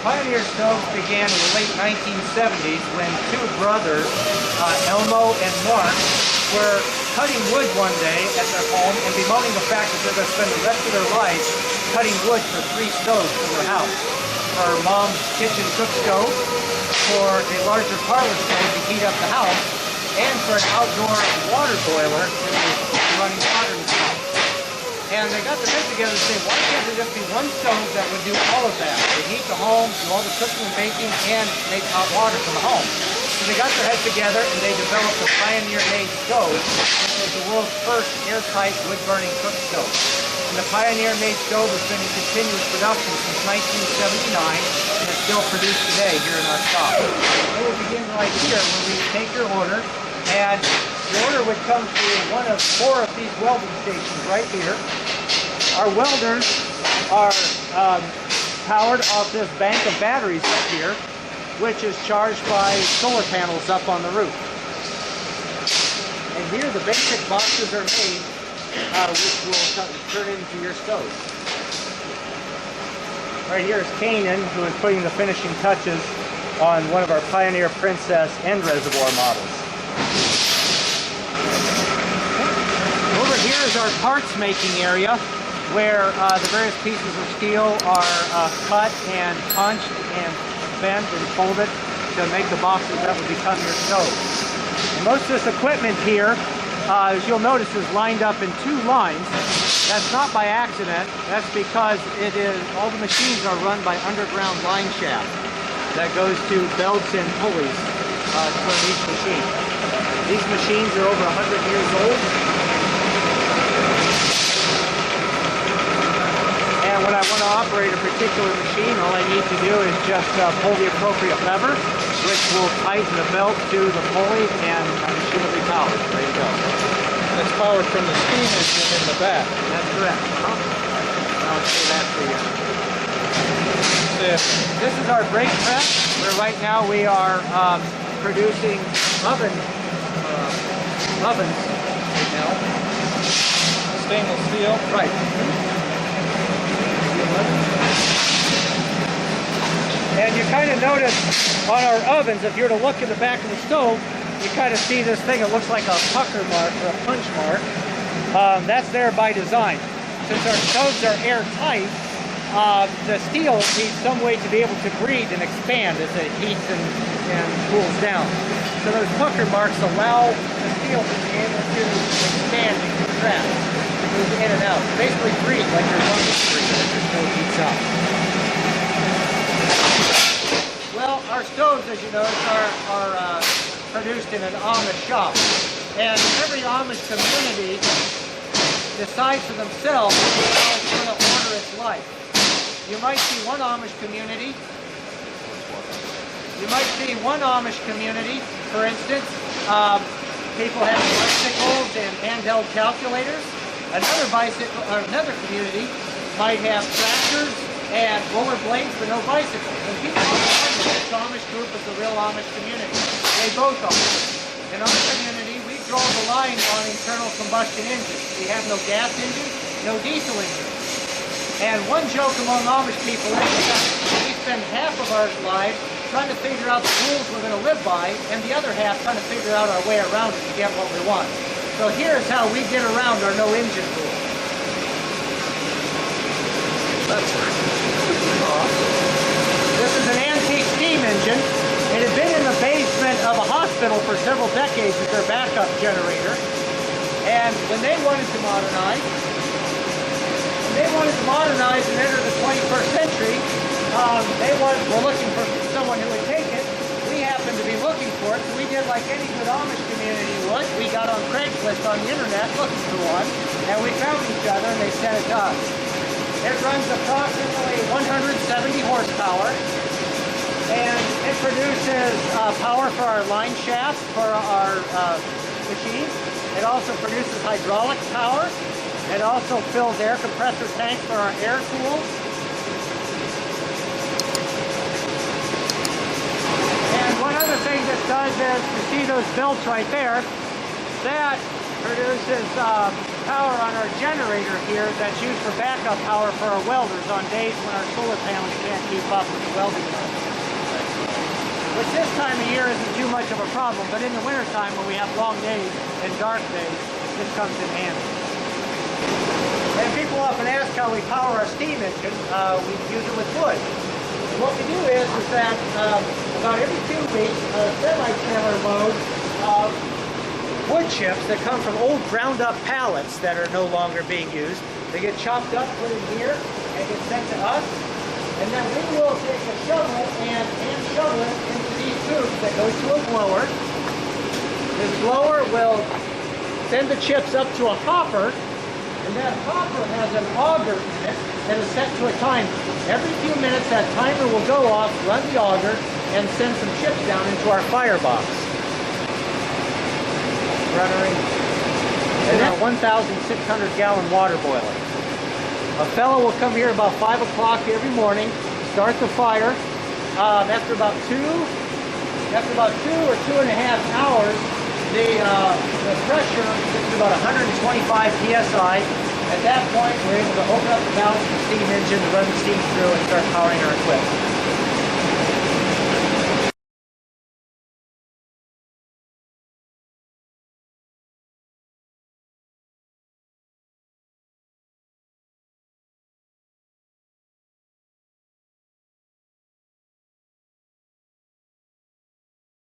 Pioneer stoves began in the late 1970s when two brothers, Elmo and Mark, were cutting wood one day at their home and bemoaning the fact that they're going to spend the rest of their life cutting wood for 3 stoves in their house. For Mom's kitchen cook stove, for a larger parlor stove to heat up the house, and for an outdoor water boiler to be running water in the house. And they got their heads together and said, why can't there just be one stove that would do all of that? They heat the home, do all the cooking and baking, and make hot water from the home. So they got their heads together and they developed the Pioneer Maid stove, which was the world's first airtight wood-burning cook stove. And the Pioneer Maid stove has been in continuous production since 1979 and is still produced today here in our shop. We will begin right here where we take your order, and the order would come through one of 4 of these welding stations right here. Our welders are powered off this bank of batteries up here, which is charged by solar panels up on the roof. And here the basic boxes are made, which will turn into your stove. Right here is Kanan, who is putting the finishing touches on one of our Pioneer Princess end reservoir models. Over here is our parts making area, where the various pieces of steel are cut and punched and bent and folded to make the boxes that would become your stove. And most of this equipment here, as you'll notice, is lined up in 2 lines. That's not by accident. That's because all the machines are run by underground line shaft that goes to belts and pulleys from each machine. These machines are over 100 years old. And when I want to operate a particular machine, all I need to do is just pull the appropriate lever, which will tighten the belt to the pulley, and the machine will be powered. There you go. It's powered from the steam engine in the back. That's correct. I'll show that for you. This is our brake press, where right now we are producing ovens right now. Stainless steel. Right. And you kind of notice on our ovens, if you were to look in the back of the stove, you kind of see this thing. It looks like a pucker mark or a punch mark. That's there by design. Since our stoves are airtight, the steel needs some way to be able to breathe and expand as it heats and cools down. So those pucker marks allow the steel to be able to expand and contract, move in and out. Basically breathe like your lungs breathe as your stove heats up. Well, our stoves, as you notice, are produced in an Amish shop. And every Amish community decides for themselves how it's going to order its life. You might see one Amish community, for instance, people have bicycles and handheld calculators. Another community might have tractors and roller blades but no bicycles. And people don't know this Amish group is the real Amish community. They both are. In our community, we draw the line on internal combustion engines. We have no gas engines, no diesel engines. And one joke among Amish people is that we spend half of our lives trying to figure out the rules we're going to live by, and the other half trying to figure out our way around it to get what we want. So here's how we get around our no engine rule. That's awesome. This is an antique steam engine. It had been in the basement of a hospital for several decades as their backup generator. And when they wanted to modernize, and enter the 21st century, they were looking for someone who would take it. We happened to be looking for it, so we did like any good Amish community would. We got on Craigslist on the internet looking for one, and we found each other and they sent it to us. It runs approximately 170 horsepower, and it produces power for our line shafts for our machines. It also produces hydraulic power. It also fills air compressor tanks for our air tools. And one other thing that does is, you see those belts right there, That produces power on our generator here that's used for backup power for our welders on days when our solar panels can't keep up with the welding load. Which this time of year isn't too much of a problem, but in the wintertime when we have long days and dark days, this comes in handy. And people often ask how we power our steam engine. We use it with wood. And what we do is that about every 2 weeks, a semi-trailer load of wood chips that come from old ground up pallets that are no longer being used. They get chopped up, put in here, and get sent to us. And then we will take a shovel and shovel it into these tubes that go to a blower. This blower will send the chips up to a hopper, and that hopper has an auger in it that is set to a timer. Every few minutes that timer will go off, run the auger, and send some chips down into our firebox. Run our engine. And then a 1,600 gallon water boiler. A fellow will come here about 5 o'clock every morning, start the fire. After about 2 or 2.5 hours, the pressure gets to about 125 psi. At that point, we're able to open up the valves of the steam engine, run the steam through, and start powering our equipment.